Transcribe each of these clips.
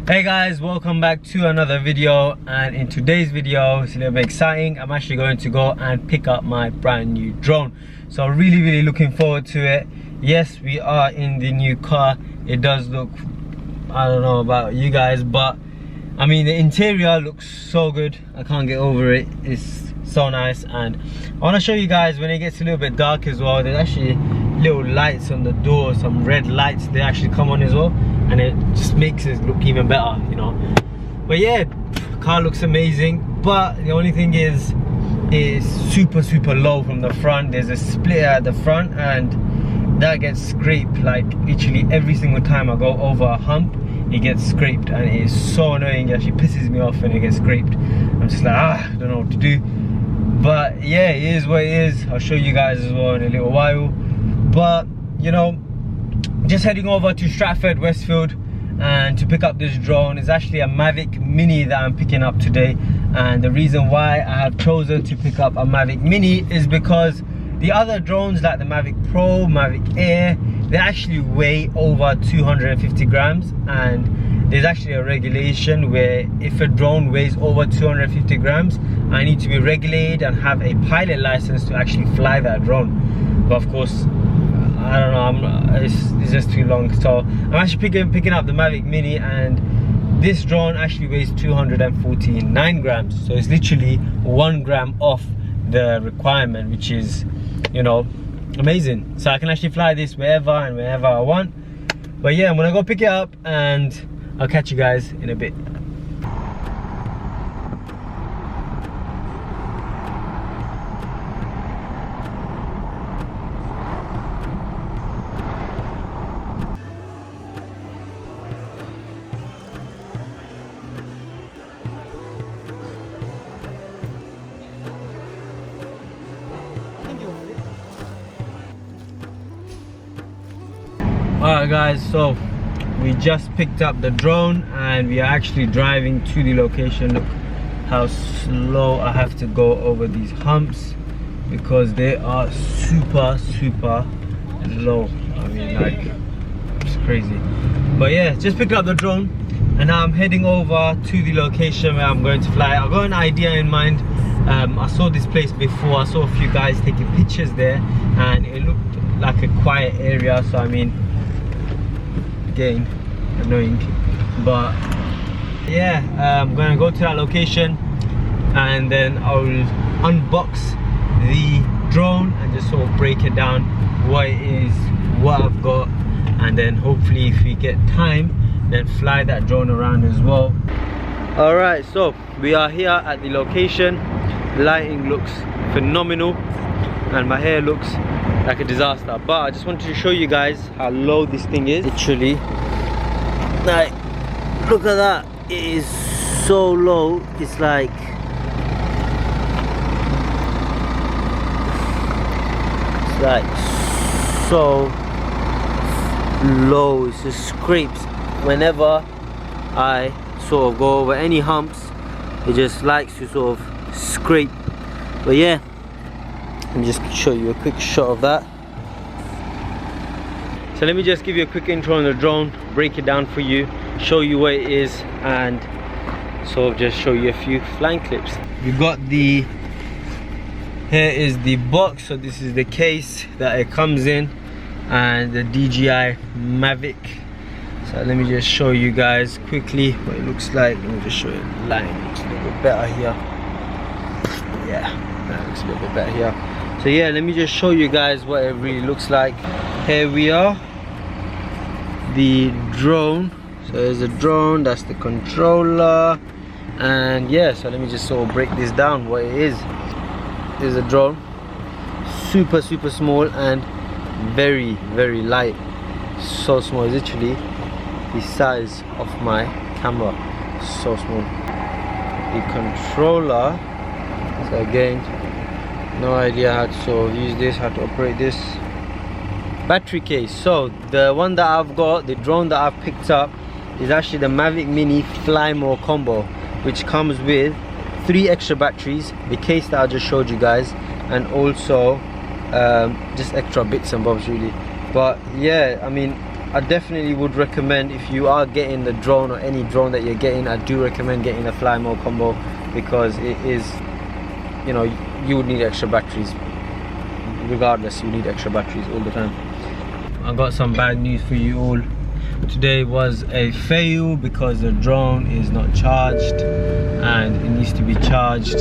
Hey guys, welcome back to another video, and in today's video it's a little bit exciting. I'm actually going to go and pick up my brand new drone, so really looking forward to it. Yes, we are in the new car. It does look, I don't know about you guys, but I mean the interior looks so good. I can't get over it. It's so nice, and I want to show you guys when it gets a little bit dark as well. There's actually little lights on the door, some red lights, they actually come on as well, and it just makes it look even better, you know. But yeah, car looks amazing, but the only thing is it's super low from the front. There's a split at the front, and that gets scraped like literally every single time I go over a hump. It gets scraped, and it is so annoying. It actually pisses me off when it gets scraped. I'm just like, I don't know what to do. But yeah, it is what it is. I'll show you guys as well in a little while. But you know, just heading over to Stratford Westfield and to pick up this drone. Is actually a Mavic Mini that I'm picking up today, and the reason why I have chosen to pick up a Mavic Mini is because the other drones like the Mavic Pro, Mavic Air, they actually weigh over 250 grams, and there's actually a regulation where if a drone weighs over 250 grams, I need to be regulated and have a pilot license to actually fly that drone. But of course, I don't know, it's just too long. So I'm actually picking up the Mavic Mini, and this drone actually weighs 249 grams. So it's literally 1 gram off the requirement, which is, you know, amazing. So I can actually fly this wherever and whenever I want. But yeah, I'm gonna go pick it up, and I'll catch you guys in a bit. Alright guys, so we just picked up the drone and we are actually driving to the location. Look how slow I have to go over these humps because they are super low. I mean, like, it's crazy. But yeah, just picked up the drone and now I'm heading over to the location where I'm going to fly. I've got an idea in mind. I saw this place before. I saw a few guys taking pictures there and it looked like a quiet area, so I mean, again, annoying. But yeah, I'm gonna go to that location and then I'll unbox the drone and just sort of break it down, what it is, what I've got, and then hopefully if we get time then fly that drone around as well. All right, so we are here at the location. Lighting looks phenomenal and my hair looks like a disaster, but I just wanted to show you guys how low this thing is. Literally, like, look at that. It is so low. It's like, so low. It just scrapes whenever I sort of go over any humps. It just likes to sort of scrape. But yeah, let me just show you a quick shot of that. So let me just give you a quick intro on the drone, break it down for you, show you what it is, and sort of just show you a few flying clips. You got the, here is the box, so this is the case that it comes in, and the DJI Mavic. So let me just show you guys quickly what it looks like. Let me just show you the line. Looks a little bit better here. Yeah, that looks a little bit better here. So yeah, let me just show you guys what it really looks like. Here we are, the drone. So there's a drone, that's the controller, and yeah, so let me just sort of break this down what it is. There's a drone, super small and very light. So small, it's literally the size of my camera. So small. The controller, so again, no idea how to sort of use this, how to operate this. Battery case, so the one that I've got, the drone that I've picked up, is actually the Mavic Mini Fly More combo, which comes with 3 extra batteries, the case that I just showed you guys, and also just extra bits and bobs really. But yeah, I mean, I definitely would recommend, if you are getting the drone or any drone that you're getting, I do recommend getting the Fly Mode combo, because it is, you know, you would need extra batteries. Regardless, you need extra batteries all the time. I got some bad news for you all. Today was a fail because the drone is not charged and it needs to be charged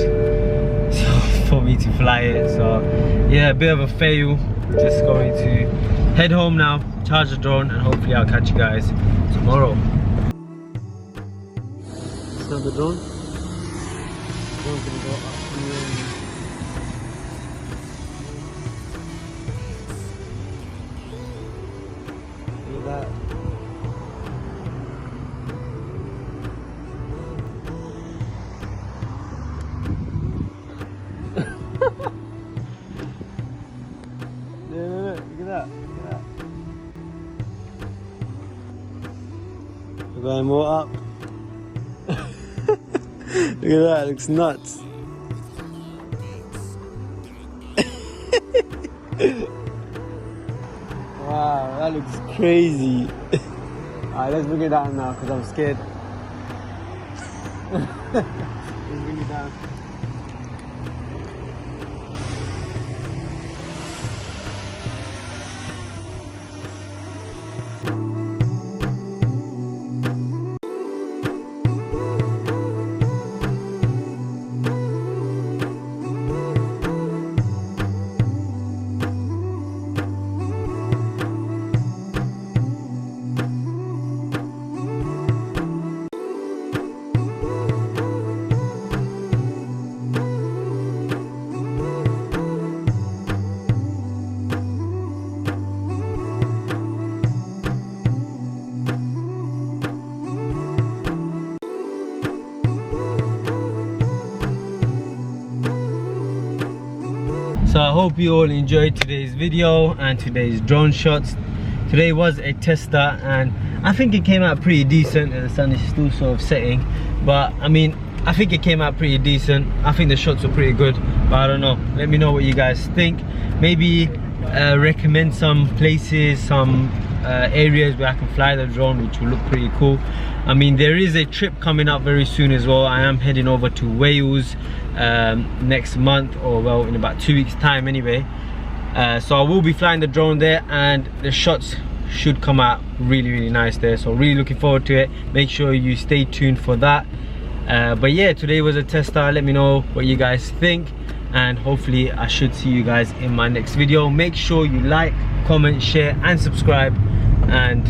for me to fly it. So yeah, a bit of a fail. Just going to head home now, charge the drone, and hopefully I'll catch you guys tomorrow. It's not the drone. The drone's gonna go up here. Look at that. Look at that. We're going more up. Look at that, it looks nuts. Wow, that looks crazy. Alright, let's bring it down now because I'm scared. Let's bring it down. So I hope you all enjoyed today's video and today's drone shots. Today was a tester and I think it came out pretty decent, and the sun is still sort of setting, but I mean, I think it came out pretty decent. I think the shots were pretty good, but I don't know. Let me know what you guys think. Maybe recommend some places, some areas where I can fly the drone, which will look pretty cool. I mean, there is a trip coming up very soon as well. I am heading over to Wales next month, or well, in about 2 weeks time anyway. So I will be flying the drone there, and the shots should come out really nice there. So really looking forward to it. Make sure you stay tuned for that. But yeah, today was a tester. Let me know what you guys think, and hopefully I should see you guys in my next video. Make sure you like, comment, share and subscribe, and